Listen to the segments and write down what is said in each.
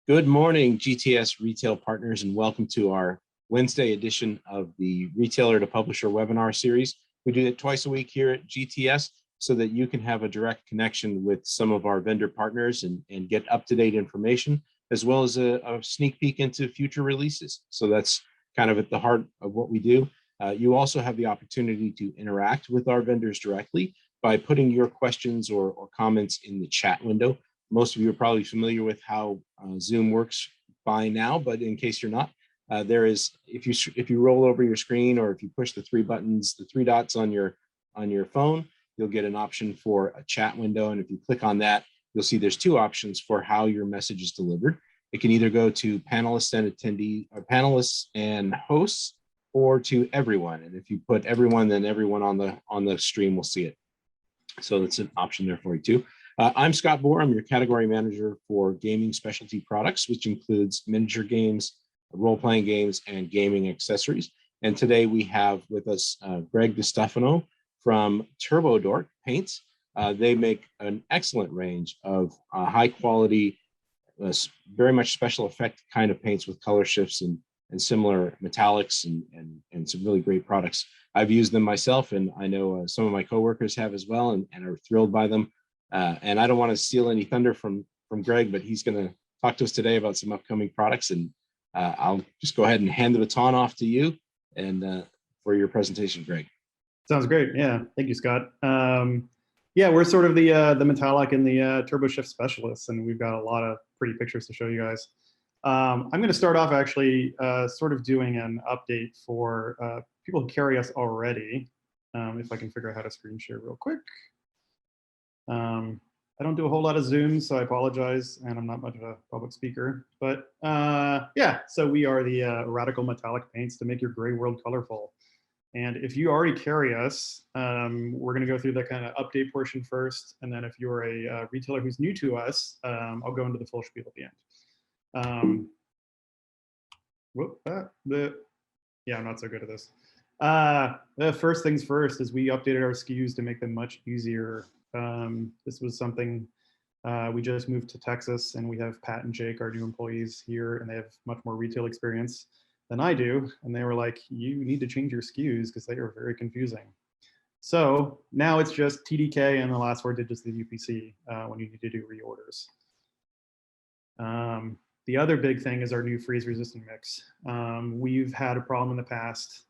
Good morning, GTS retail partners, and welcome to our Wednesday edition of the Retailer to Publisher webinar series. We do it twice a week here at GTS so that you can have a direct connection with some of our vendor partners and get up-to-date information, as well as a sneak peek into future releases. So that's kind of at the heart of what we do. You also have the opportunity to interact with our vendors directly by putting your questions or comments in the chat window. Most of you are probably familiar with how Zoom works by now, but in case you're not, there is, if you roll over your screen or if you push the three buttons, the three dots on your phone, you'll get an option for a chat window. And if you click on that, you'll see there's two options for how your message is delivered. It can either go to panelists and attendees, or panelists and hosts, or to everyone. And if you put everyone, then everyone on the stream will see it. So that's an option there for you too. I'm Scott Bohr. I'm your category manager for gaming specialty products, which includes miniature games, role-playing games, and gaming accessories. And today we have with us Greg DiStefano from Turbo Dork Paints. They make an excellent range of high-quality, very much special effect kind of paints with color shifts and similar metallics and some really great products. I've used them myself, and I know some of my coworkers have as well, and are thrilled by them. And I don't want to steal any thunder from Greg, but he's going to talk to us today about some upcoming products. And I'll just go ahead and hand the baton off to you and for your presentation, Greg. Sounds great. Yeah, thank you, Scott. Yeah, we're sort of the metallic and the turbo shift specialists, and we've got a lot of pretty pictures to show you guys. I'm going to start off actually sort of doing an update for people who carry us already. If I can figure out how to screen share real quick. I don't do a whole lot of Zoom, so I apologize, and I'm not much of a public speaker. But yeah, so we are the radical metallic paints to make your gray world colorful. And if you already carry us, we're going to go through the kind of update portion first, and then if you're a retailer who's new to us, I'll go into the full spiel at the end. Yeah, I'm not so good at this. The first things first is we updated our SKUs to make them much easier. This was something we just moved to Texas, and we have Pat and Jake, our new employees here, and they have much more retail experience than I do. And they were like, you need to change your SKUs because they are very confusing. So now it's just TDK and the last four digits of the UPC when you need to do reorders. The other big thing is our new freeze resistant mix. We've had a problem in the past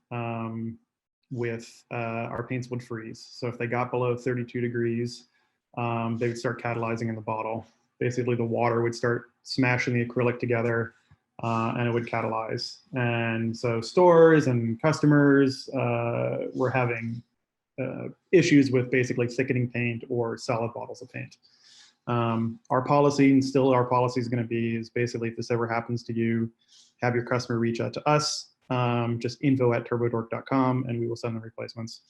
with our paints would freeze. So if they got below 32 degrees, they would start catalyzing in the bottle. Basically, the water would start smashing the acrylic together and it would catalyze. And so stores and customers were having issues with basically thickening paint or solid bottles of paint. Our policy, and still our policy is going to be, is basically if this ever happens to you, have your customer reach out to us, just info@turbodork.com, and we will send them replacements.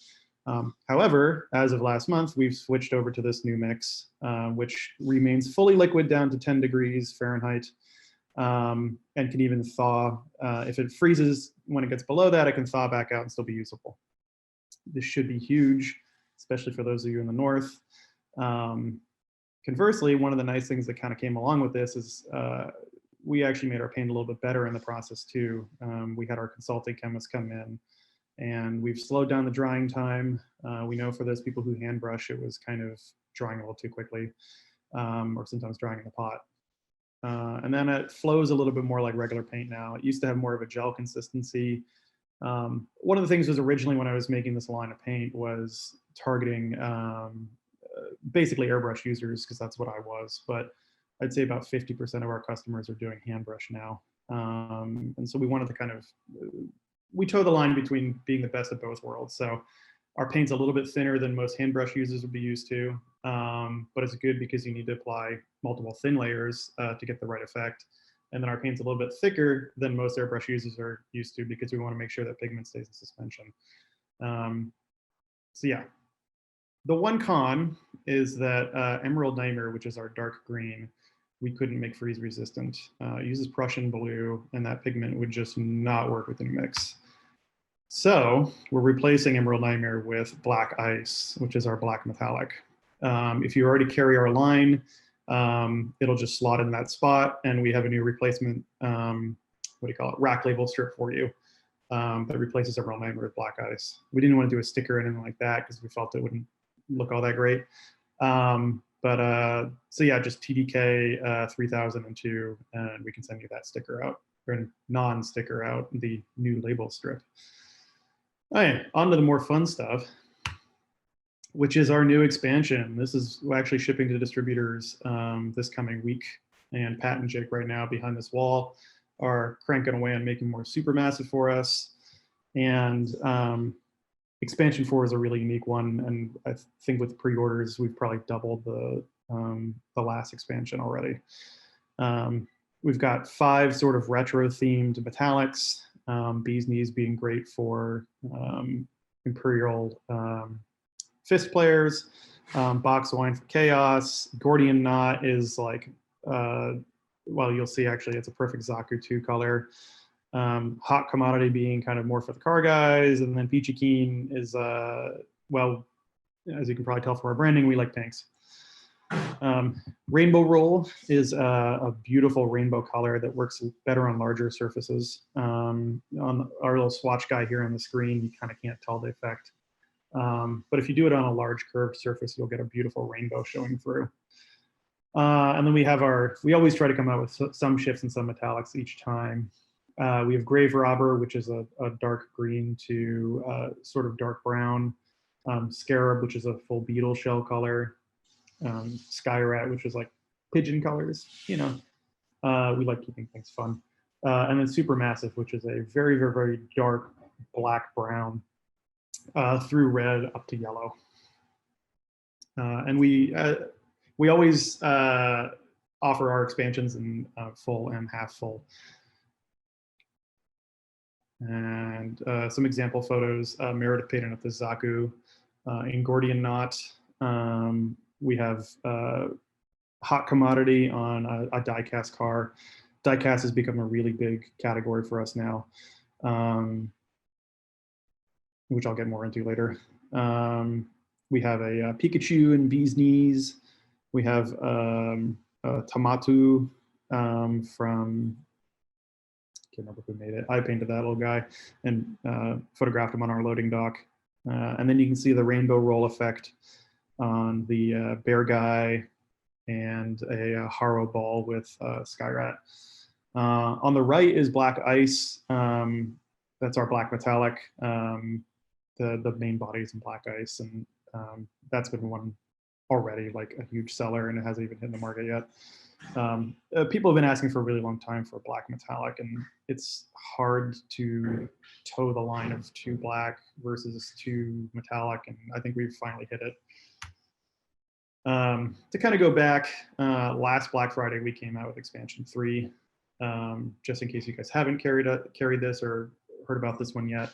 However, as of last month, we've switched over to this new mix, which remains fully liquid down to 10 degrees Fahrenheit, and can even thaw. If it freezes when it gets below that, it can thaw back out and still be usable. This should be huge, especially for those of you in the north. Conversely, one of the nice things that kind of came along with this is we actually made our paint a little bit better in the process too. We had our consulting chemists come in, and we've slowed down the drying time. We know for those people who hand brush, it was kind of drying a little too quickly, or sometimes drying in the pot. And then it flows a little bit more like regular paint now. It used to have more of a gel consistency. One of the things was originally when I was making this line of paint was targeting basically airbrush users, because that's what I was, but I'd say about 50% of our customers are doing hand brush now. And so we wanted to kind of, we toe the line between being the best of both worlds. So our paint's a little bit thinner than most hand brush users would be used to, but it's good because you need to apply multiple thin layers to get the right effect. And then our paint's a little bit thicker than most airbrush users are used to, because we want to make sure that pigment stays in suspension. So yeah. The one con is that Emerald Nightmare, which is our dark green, we couldn't make freeze resistant. It uses Prussian blue, and that pigment would just not work with the mix. So we're replacing Emerald Nightmare with Black Ice, which is our black metallic. If you already carry our line, it'll just slot in that spot, and we have a new replacement, rack label strip for you that replaces our real name with black ice. We didn't want to do a sticker or anything like that because we felt it wouldn't look all that great. So yeah, just TDK 3002, and we can send you that sticker out, or non-sticker out, the new label strip. All right, on to the more fun stuff, which is our new expansion. This is actually shipping to distributors this coming week, and Pat and Jake right now behind this wall are cranking away on making more supermassive for us. And expansion 4 is a really unique one, and I think with pre-orders we've probably doubled the last expansion already. We've got 5 sort of retro themed metallics, bee's knees being great for Imperial fist players, box wine for chaos. Gordian knot is like, well, you'll see actually it's a perfect Zaku 2 color. Hot commodity being kind of more for the car guys, and then Peachy Keen is, well, as you can probably tell from our branding, we like tanks. Rainbow Roll is a beautiful rainbow color that works better on larger surfaces. On our little swatch guy here on the screen, you kind of can't tell the effect. But if you do it on a large curved surface, you'll get a beautiful rainbow showing through. And then we always try to come out with some shifts and some metallics each time. We have Grave Robber, which is a dark green to sort of dark brown. Scarab, which is a full beetle shell color. Sky Rat, which is like pigeon colors. You know, we like keeping things fun. And then Supermassive, which is a very, very, very dark black brown through red up to yellow. And we always offer our expansions in full and half full. And some example photos, Meredith painted up the Zaku in Gordian knot. We have hot commodity on a die-cast car. Die-cast has become a really big category for us now, which I'll get more into later. We have a Pikachu and bee's knees. We have Tamatu from, I can't remember who made it. I painted that little guy and photographed him on our loading dock. And then you can see the rainbow roll effect on the bear guy and a Haro ball with Skyrat. On the right is black ice. That's our black metallic. The main body is in black ice, and that's been one already, like a huge seller, and it hasn't even hit the market yet. People have been asking for a really long time for a black metallic, and it's hard to toe the line of 2 black versus 2 metallic, and I think we've finally hit it. To kind of go back, last Black Friday we came out with expansion 3. Just in case you guys haven't carried this or heard about this one yet,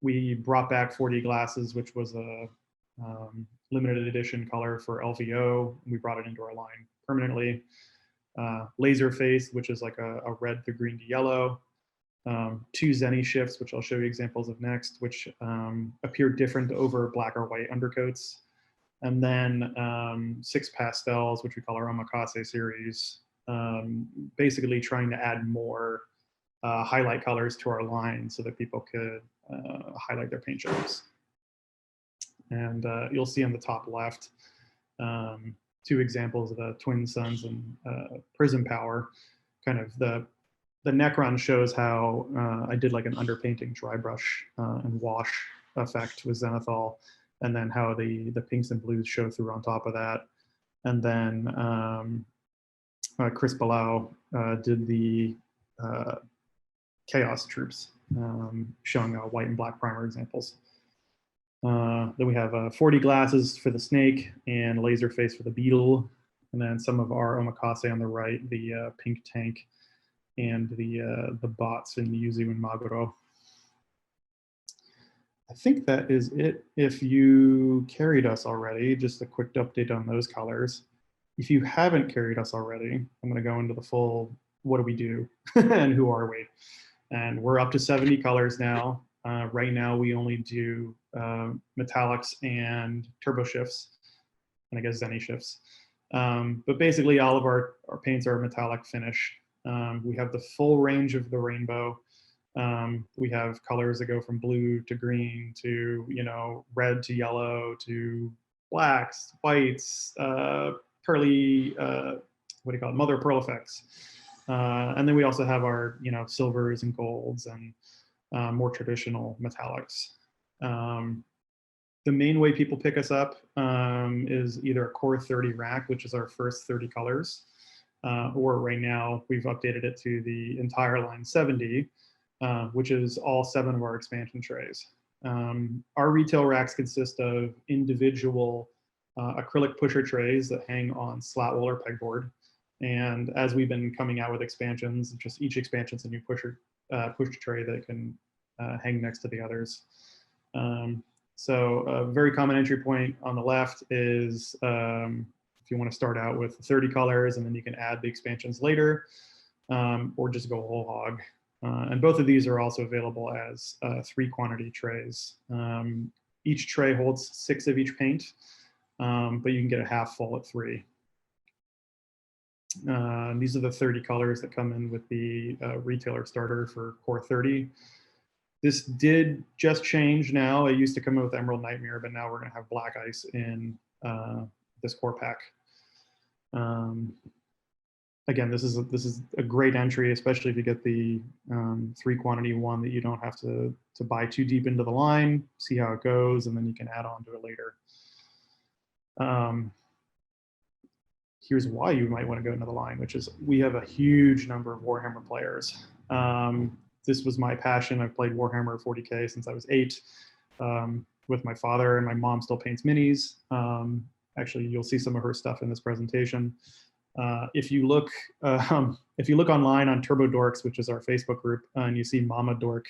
we brought back 4D glasses, which was a limited edition color for LVO. We brought it into our line permanently. Laser face, which is like a red to green to yellow. 2 Zenny shifts, which I'll show you examples of next, which appear different over black or white undercoats. And then 6 pastels, which we call our Omakase series, basically trying to add more highlight colors to our line so that people could highlight their paint jobs. And you'll see on the top left 2 examples of the Twin Suns and Prism Power. Kind of the Necron shows how I did like an underpainting dry brush and wash effect with Zenithal, and then how the pinks and blues show through on top of that. And then Chris Palau did the Chaos Troops, showing white and black primer examples. Then we have 4D glasses for the snake and laser face for the beetle. And then some of our Omakase on the right, the pink tank and the bots in the Yuzu and Maguro. I think that is it. If you carried us already, just a quick update on those colors. If you haven't carried us already, I'm going to go into the full, what do we do and who are we? And we're up to 70 colors now. Right now, we only do metallics and turbo shifts, and I guess Zenny shifts. But basically all of our paints are metallic finish. We have the full range of the rainbow. We have colors that go from blue to green to, you know, red to yellow to blacks, whites, pearly, what do you call it, mother of pearl effects. And then we also have our, you know, silvers and golds and more traditional metallics. The main way people pick us up is either a core 30 rack, which is our first 30 colors, or right now we've updated it to the entire line 70, which is all 7 of our expansion trays. Our retail racks consist of individual acrylic pusher trays that hang on slat wall or pegboard. And as we've been coming out with expansions, just each expansion is a new pusher tray that can hang next to the others. So a very common entry point on the left is if you want to start out with 30 colors and then you can add the expansions later, or just go whole hog. And both of these are also available as 3 quantity trays. Each tray holds 6 of each paint, but you can get a half full at 3. These are the 30 colors that come in with the retailer starter for core 30. This did just change now. It used to come in with Emerald Nightmare, but now we're going to have Black Ice in this core pack. Again, this is a great entry, especially if you get the 3 quantity one that you don't have to buy too deep into the line, see how it goes, and then you can add on to it later. Here's why you might want to go into the line, which is we have a huge number of Warhammer players. This was my passion. I've played Warhammer 40K since I was 8 with my father, and my mom still paints minis. Actually, you'll see some of her stuff in this presentation. If you look online on Turbo Dorks, which is our Facebook group, and you see Mama Dork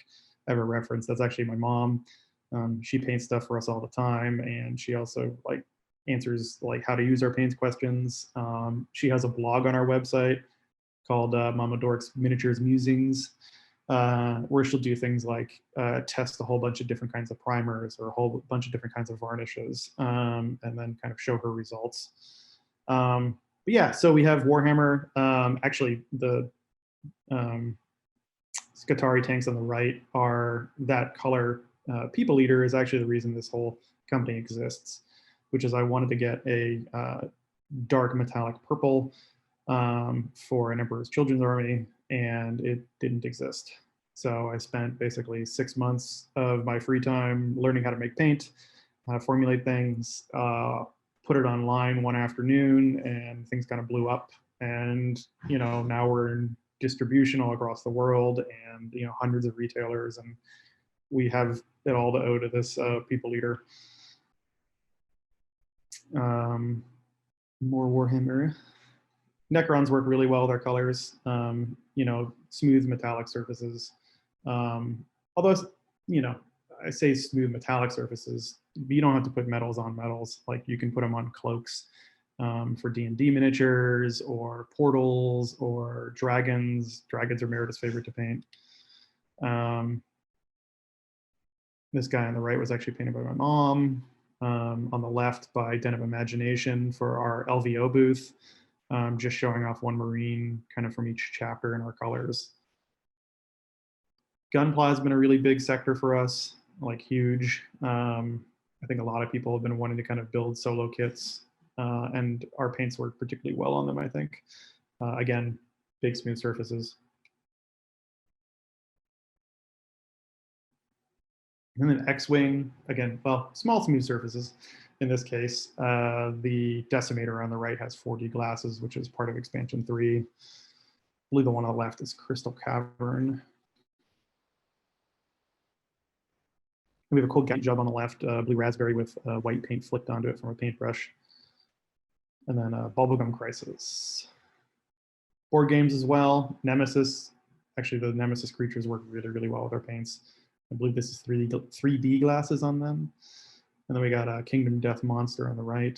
ever reference, that's actually my mom. She paints stuff for us all the time, and she also like answers like how to use our paints questions. She has a blog on our website called Mama Dork's Miniatures Musings, where she'll do things like test a whole bunch of different kinds of primers or a whole bunch of different kinds of varnishes, and then kind of show her results. But yeah, so we have Warhammer. Actually, the Skatari tanks on the right are that color. People Eater is actually the reason this whole company exists, which is I wanted to get a dark metallic purple for an Emperor's Children's Army, and it didn't exist. So I spent basically 6 months of my free time learning how to make paint, how to formulate things, put it online one afternoon, and things kind of blew up. And you know, now we're in distribution all across the world, and you know, hundreds of retailers, and we have it all to owe to this People Eater. More Warhammer. Necrons work really well with our colors. You know, smooth metallic surfaces. Although, you know, I say smooth metallic surfaces, you don't have to put metals on metals. Like you can put them on cloaks for D&D miniatures or portals or dragons. Dragons are Meredith's favorite to paint. This guy on the right was actually painted by my mom. On the left by Den of Imagination for our LVO booth, just showing off one Marine kind of from each chapter in our colors. Gunpla has been a really big sector for us, like huge. I think a lot of people have been wanting to kind of build solo kits, and our paints work particularly well on them, I think. Again, big smooth surfaces. And then X-Wing, again, well, small smooth surfaces. In this case, the Decimator on the right has 4D glasses, which is part of expansion 3. I believe the one on the left is Crystal Cavern. We have a cool job on the left, blue raspberry with white paint flicked onto it from a paintbrush. And then Bubblegum Crisis. Board games as well. Nemesis. Actually, the Nemesis creatures work really, really well with our paints. I believe this is 3D glasses on them. And then we got a Kingdom Death Monster on the right.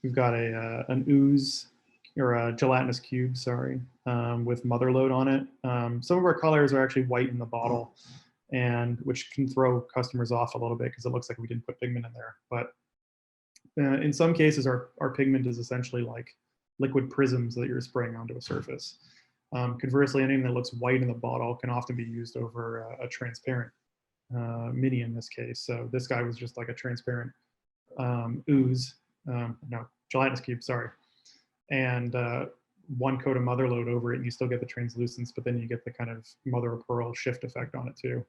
We've got an ooze, or a gelatinous cube, sorry, with Motherload on it. Some of our colors are actually white in the bottle, and which can throw customers off a little bit because it looks like we didn't put pigment in there. But in some cases, our pigment is essentially like liquid prisms that you're spraying onto a surface. Conversely, anything that looks white in the bottle can often be used over a transparent mini in this case. So this guy was just like a transparent ooze, no, gelatinous cube, sorry. And one coat of mother load over it, and you still get the translucence, but then you get the kind of mother of pearl shift effect on it too.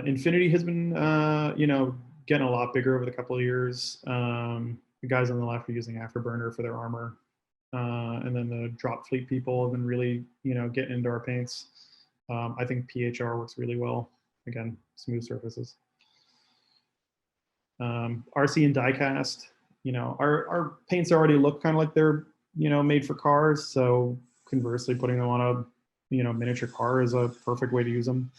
Infinity has been, getting a lot bigger over the couple of years. The guys on the left are using Afterburner for their armor. And then the drop fleet people have been really, getting into our paints. I think PHR works really well. Again, smooth surfaces. RC and diecast, our paints already look kind of like they're, made for cars. So conversely, putting them on a, miniature car is a perfect way to use them.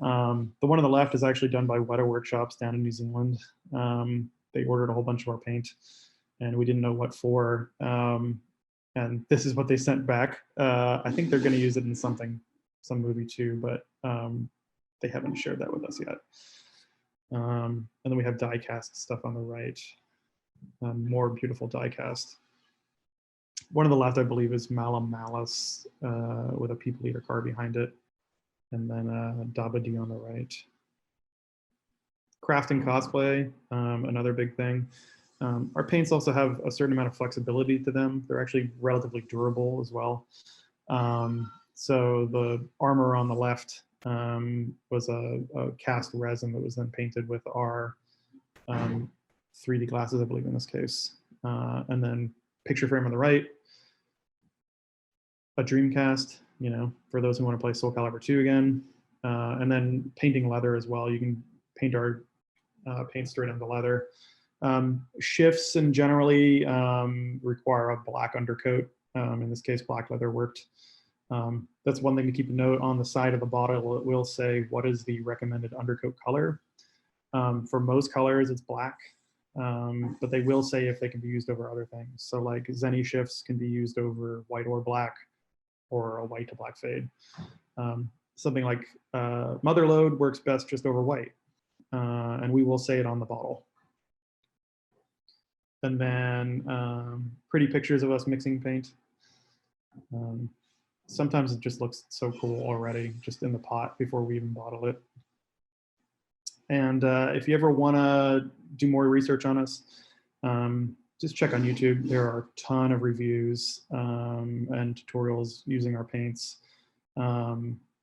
The one on the left is actually done by Weta Workshops down in New Zealand. They ordered a whole bunch of our paint, and we didn't know what for. And this is what they sent back. I think they're going to use it in some movie too, but they haven't shared that with us yet. And then we have die-cast stuff on the right. More beautiful die-cast. One on the left, I believe, is Malum Malice with a People Eater car behind it. And then Dabadi on the right. Craft and cosplay, another big thing. Our paints also have a certain amount of flexibility to them. They're actually relatively durable as well. So the armor on the left was a cast resin that was then painted with our 3D glasses, I believe, in this case. And then picture frame on the right, a Dreamcast, for those who want to play Soul Calibur 2 again. And then painting leather as well. You can paint our paint straight on the leather. Shifts and generally require a black undercoat. In this case, black leather worked. That's one thing to keep a note on the side of the bottle. It will say what is the recommended undercoat color. For most colors, it's black, but they will say if they can be used over other things. So like Zenny shifts can be used over white or black, or a white to black fade. Something like Motherload works best just over white, and we will say it on the bottle. And then pretty pictures of us mixing paint. Sometimes it just looks so cool already, just in the pot before we even bottle it. And if you ever want to do more research on us, just check on YouTube. There are a ton of reviews and tutorials using our paints.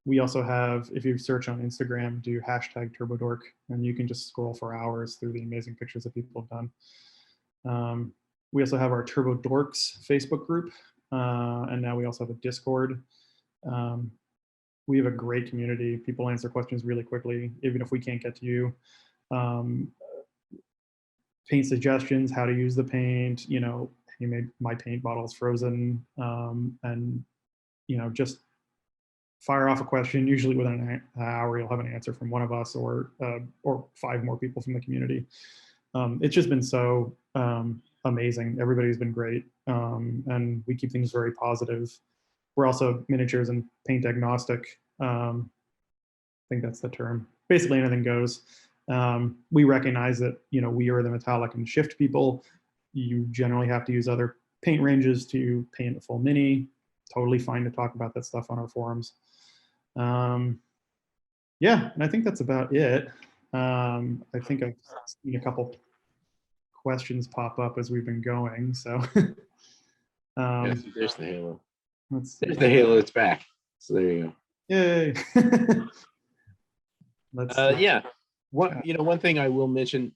We also have, if you search on Instagram, do hashtag Turbo Dork, and you can just scroll for hours through the amazing pictures that people have done. We also have our Turbo Dorks Facebook group, and now we also have a Discord. We have a great community. People answer questions really quickly, even if we can't get to you. Paint suggestions, how to use the paint, you made my paint bottles frozen, and just fire off a question. Usually within an hour, you'll have an answer from one of us or 5 more people from the community. It's just been so amazing. Everybody's been great, and we keep things very positive. We're also miniatures and paint agnostic. I think that's the term. Basically anything goes. We recognize that, we are the metallic and shift people. You generally have to use other paint ranges to paint a full mini. Totally fine to talk about that stuff on our forums. Yeah, and I think that's about it. I think I've seen a couple questions pop up as we've been going, so. Yes, there's the halo. There's the halo, it's back. So there you go. Yay. Yeah. One thing I will mention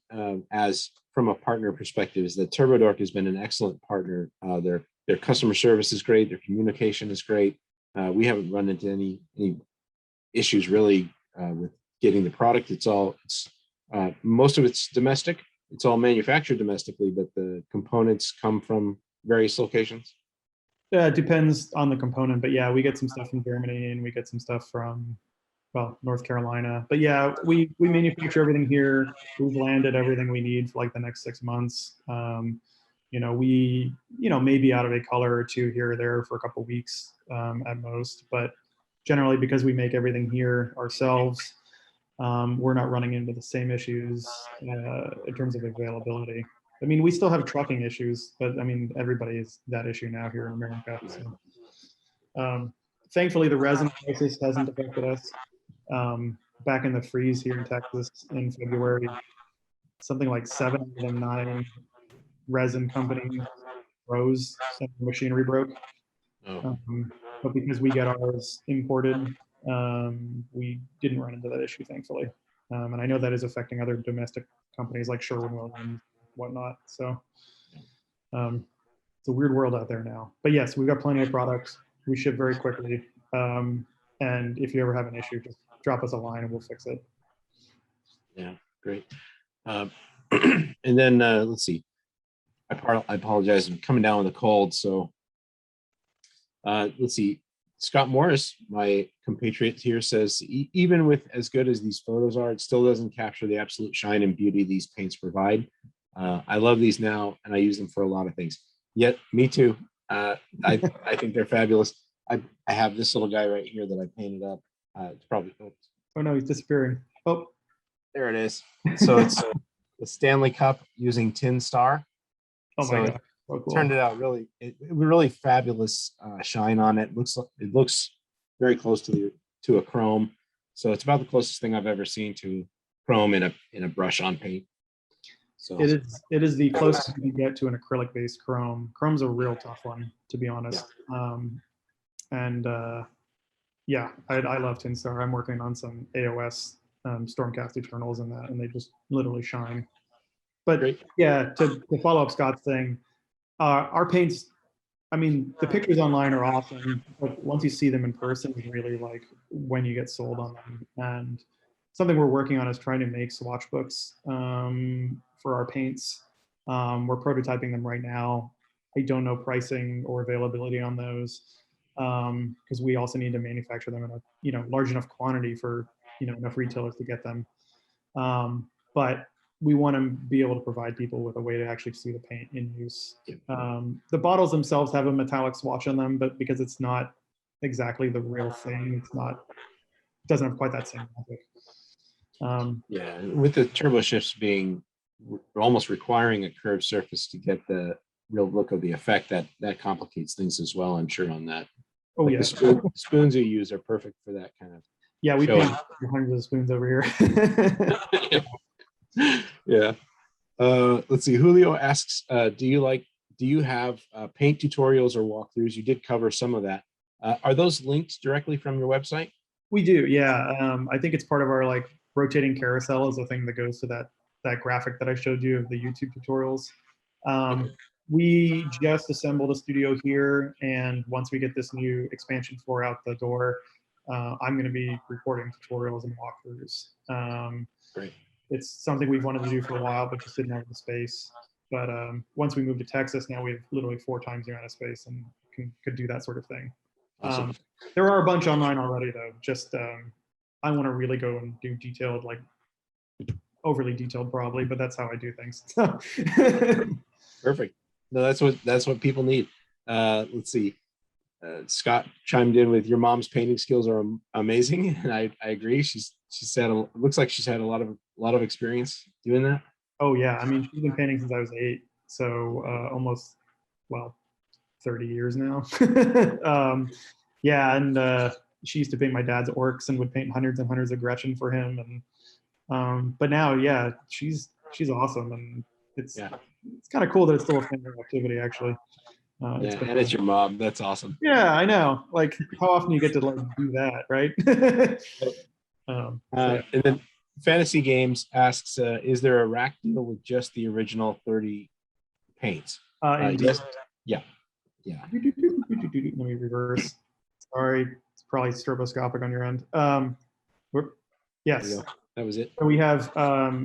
as from a partner perspective is that Turbo Dork has been an excellent partner. Their customer service is great. Their communication is great. We haven't run into any issues really with getting the product. Most of it's domestic. It's all manufactured domestically, but the components come from various locations. It depends on the component, but yeah, we get some stuff from Germany and we get some stuff from, North Carolina. But yeah, we manufacture everything here. We've landed everything we need for like the next 6 months. We maybe out of a color or two here or there for a couple of weeks at most, but generally because we make everything here ourselves, we're not running into the same issues in terms of availability. I mean, we still have trucking issues, but I mean, everybody is that issue now here in America. So, thankfully, the resin crisis hasn't affected us. Back in the freeze here in Texas in February, something like 7 of the 9 resin companies froze and machinery broke. Oh, But because we get ours imported, we didn't run into that issue, thankfully. And I know that is affecting other domestic companies like Sherwin-Williams, whatnot. So it's a weird world out there now. But yes, we've got plenty of products. We ship very quickly. And if you ever have an issue, just drop us a line and we'll fix it. yeah, great. And then let's see. I apologize. I'm coming down with a cold, so let's see. Scott Morris, my compatriot here, says even with as good as these photos are, it still doesn't capture the absolute shine and beauty these paints provide. I love these now, and I use them for a lot of things. Yet, me too. I think they're fabulous. I have this little guy right here that I painted up. It's probably Oh no, he's disappearing. Oh, there it is. So it's the Stanley Cup using Tin Star. oh my God. So cool. Turned it out really fabulous shine on it. It looks very close to a chrome. So it's about the closest thing I've ever seen to chrome in a brush on paint. So it is the closest you can get to an acrylic based chrome. Chrome's a real tough one, to be honest. Yeah. Yeah, I love Tin Star. I'm working on some AOS Stormcast Eternals and that, and they just literally shine. But great. Yeah, to follow up Scott's thing, our paints, I mean, the pictures online are awesome, but once you see them in person, it's really like when you get sold on them. And something we're working on is trying to make swatch books for our paints. We're prototyping them right now. I don't know pricing or availability on those because we also need to manufacture them in a large enough quantity for enough retailers to get them. But we want to be able to provide people with a way to actually see the paint in use. The bottles themselves have a metallic swatch on them, but because it's not exactly the real thing, it doesn't have quite that same magic. Yeah, with the turbo shifts being almost requiring a curved surface to get the real look of the effect, that complicates things as well, I'm sure on that. Oh yeah, the spoons you use are perfect for that kind of. Yeah, we paint hundreds of spoons over here. Yeah. Let's see. Julio asks, do you have paint tutorials or walkthroughs? You did cover some of that. Are those linked directly from your website? We do, yeah. I think it's part of our like rotating carousel is the thing that goes to that graphic that I showed you of the YouTube tutorials. We just assembled a studio here, and once we get this new expansion floor out the door, I'm going to be recording tutorials and walkthroughs. Great. It's something we've wanted to do for a while, but just didn't have the space. But once we moved to Texas, now we have literally 4 times the amount of space and could do that sort of thing. Awesome. There are a bunch online already, though. Just I want to really go and do detailed, like overly detailed, probably, but that's how I do things. Perfect. No, that's what people need. Let's see. Scott chimed in with your mom's painting skills are amazing, and I agree. She said it looks like she's had a lot of experience doing that. Oh yeah, I mean she's been painting since I was 8, so almost 30 years now. Yeah, and she used to paint my dad's orcs and would paint hundreds and hundreds of Gretchen for him, and but now yeah, she's awesome, and it's kind of cool that it's still a family activity actually. And it's your mom. That's awesome. Yeah, I know. Like, how often you get to like do that, right? And then Fantasy Games asks, is there a rack deal with just the original 30 paints? Yes. Yeah. Let me reverse. Sorry, it's probably stroboscopic on your end. Yes. That was it. So we have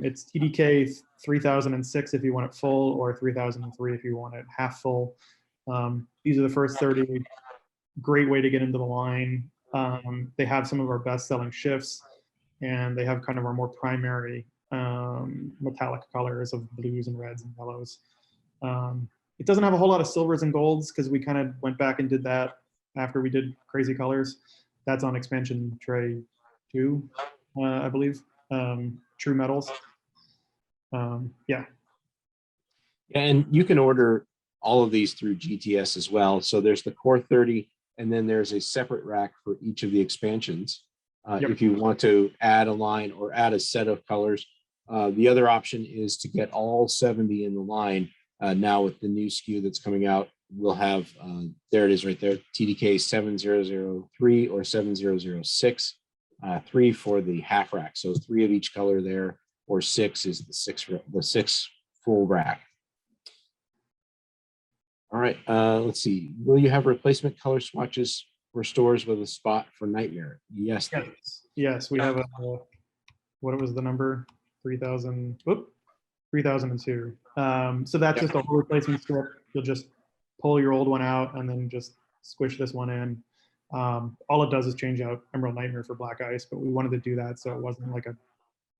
it's TDK 3006 if you want it full, or 3003 if you want it half full. These are the first 30. Great way to get into the line. They have some of our best selling shifts, and they have kind of our more primary metallic colors of blues and reds and yellows. It doesn't have a whole lot of silvers and golds because we kind of went back and did that after we did crazy colors. That's on expansion tray 2, I believe. True Metals. Yeah. And you can order all of these through GTS as well. So there's the Core 30, and then there's a separate rack for each of the expansions. Yep. If you want to add a line or add a set of colors, the other option is to get all 70 in the line. Now with the new SKU that's coming out, we'll have, there it is right there, TDK 7003 or 7006, 3 for the half rack. So 3 of each color there, or 6 is the six full rack. All right, let's see. Will you have replacement color swatches for stores with a spot for Nightmare? Yes. Yes, we have a, what was the number? 3000, 3002. So that's just a whole replacement strip. You'll just pull your old one out and then just squish this one in. All it does is change out Emerald Nightmare for Black Ice, but we wanted to do that so it wasn't like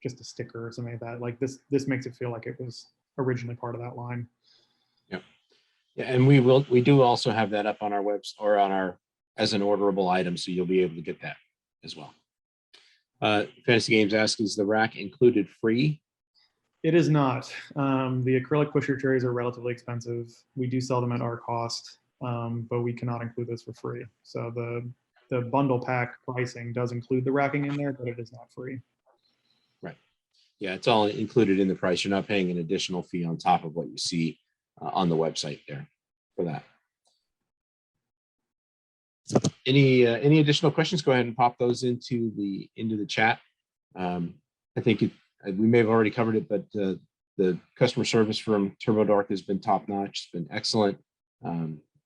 just a sticker or something like that. Like this makes it feel like it was originally part of that line. Yep. Yeah, and we do also have that up on our website or on our as an orderable item, so you'll be able to get that as well. Fantasy Games asks, is the rack included free? It is not. The acrylic pusher trays are relatively expensive. We do sell them at our cost, but we cannot include this for free. So the bundle pack pricing does include the racking in there, but it is not free. Right. Yeah, it's all included in the price. You're not paying an additional fee on top of what you see on the website there for that. Any additional questions? Go ahead and pop those into the chat. I think we may have already covered it, but the customer service from Turbo Dork has been top notch. It's been excellent.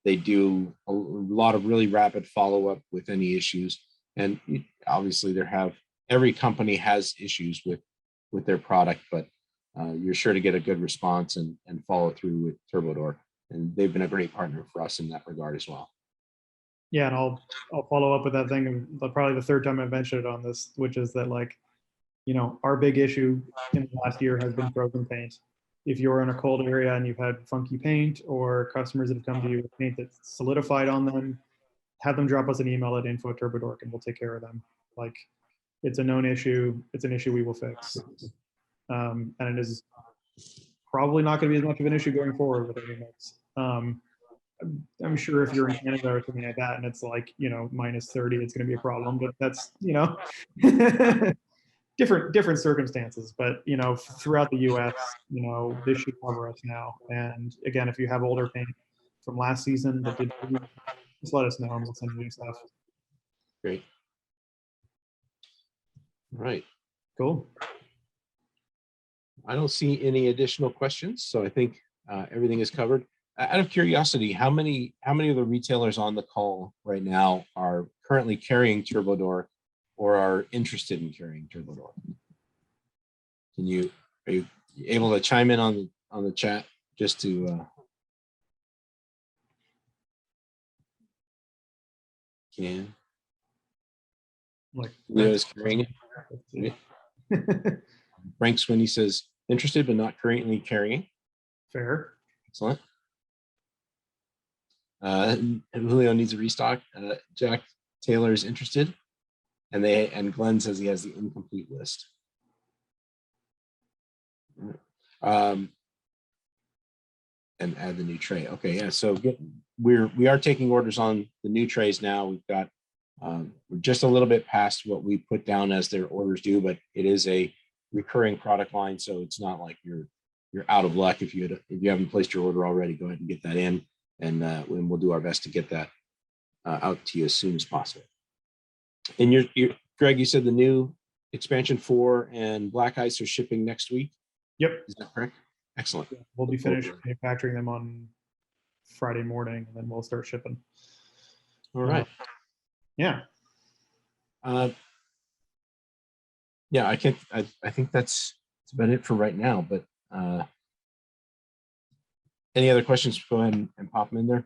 They do a lot of really rapid follow up with any issues, and obviously every company has issues with their product, but you're sure to get a good response and follow through with Turbo Dork, and they've been a great partner for us in that regard as well. Yeah, and I'll follow up with that thing. Probably the third time I've mentioned it on this, which is that, like, you know, our big issue in the last year has been frozen paint. If you're in a cold area and you've had funky paint, or customers that have come to you with paint that's solidified on them, have them drop us an email at info@turbodork and we'll take care of them. Like, it's a known issue. It's an issue we will fix. And it is probably not going to be as much of an issue going forward with any mix. I'm sure if you're in Canada or something like that and it's like, you know, -30, it's going to be a problem, but that's, you know, different circumstances. But, you know, throughout the US, you know, this should cover us now. And again, if you have older paint from last season that did, just let us know and we'll send you new stuff. Great. All right. Cool. I don't see any additional questions, so I think everything is covered. Out of curiosity, how many of the retailers on the call right now are currently carrying Turbo Dork or are interested in carrying Turbo Dork? Are you able to chime in on the chat just to can? Like, Leo's carrying it. Frank Swinney says interested but not currently carrying. Fair. Excellent. Julio needs a restock. Jack Taylor is interested, and Glenn says he has the incomplete list. And add the new tray. Okay, yeah. So we are taking orders on the new trays now. We've got we're just a little bit past what we put down as their orders due, but it is a recurring product line, so it's not like you're out of luck if you haven't placed your order already. Go ahead and get that in. And we'll do our best to get that out to you as soon as possible. And Greg, you said the new expansion 4 and Black Ice are shipping next week? Yep. Is that correct? Excellent. Yeah, we'll be finished manufacturing them on Friday morning, and then we'll start shipping. All right. Yeah. Yeah, I think that's about it for right now, but any other questions, go ahead and pop them in there.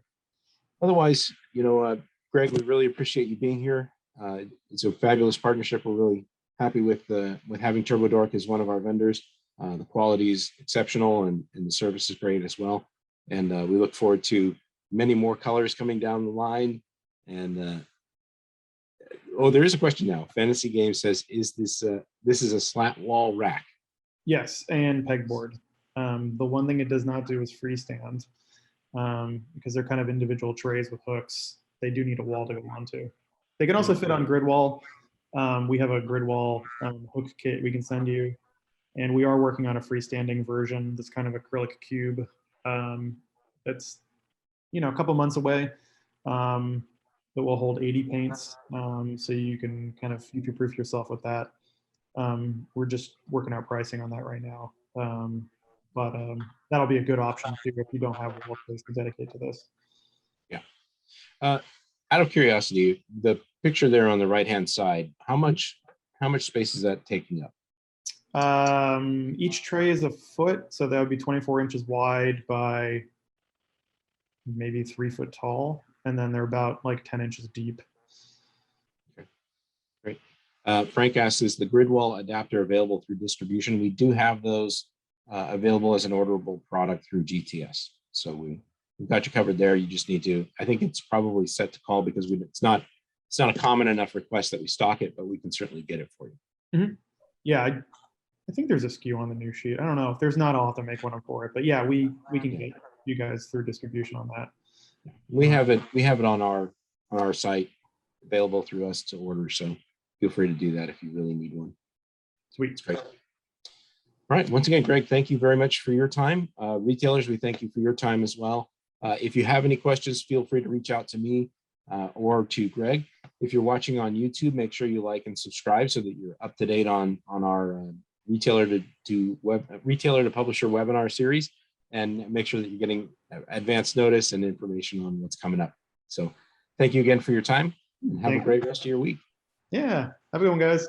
Otherwise, you know, Greg, we really appreciate you being here. It's a fabulous partnership. We're really happy with having Turbo Dork as one of our vendors. The quality is exceptional and the service is great as well. And we look forward to many more colors coming down the line. And Oh, there is a question now. Fantasy Game says, is this is a slat wall rack? Yes, and pegboard. The one thing it does not do is freestand, because they're kind of individual trays with hooks. They do need a wall to go onto. They can also fit on grid wall. We have a grid wall hook kit we can send you, and we are working on a freestanding version that's kind of acrylic cube. That's a couple months away. That will hold 80 paints, so you can kind of future-proof yourself with that. We're just working out pricing on that right now. But that'll be a good option too if you don't have wall space to dedicate to this. Yeah. Out of curiosity, the picture there on the right-hand side, how much space is that taking up? Each tray is a foot, so that would be 24 inches wide by maybe 3 foot tall, and then they're about like 10 inches deep. Okay, great. Frank asks, is the grid wall adapter available through distribution? We do have those available as an orderable product through GTS. So we've got you covered there. You just need to, I think it's probably set to call because it's not a common enough request that we stock it, but we can certainly get it for you. Mm-hmm. Yeah, I think there's a SKU on the new sheet. I don't know if there's not. I'll have to make one up for it. But yeah, we can get you guys through distribution on that. We have it on our site available through us to order. So feel free to do that if you really need one. Sweet. It's great. All right. Once again, Greg, thank you very much for your time. Retailers, we thank you for your time as well. If you have any questions, feel free to reach out to me or to Greg. If you're watching on YouTube, make sure you like and subscribe so that you're up to date on our retailer to publisher webinar series, and make sure that you're getting advance notice and information on what's coming up. So thank you again for your time, and have a great rest of your week. Yeah. Have a good one, guys.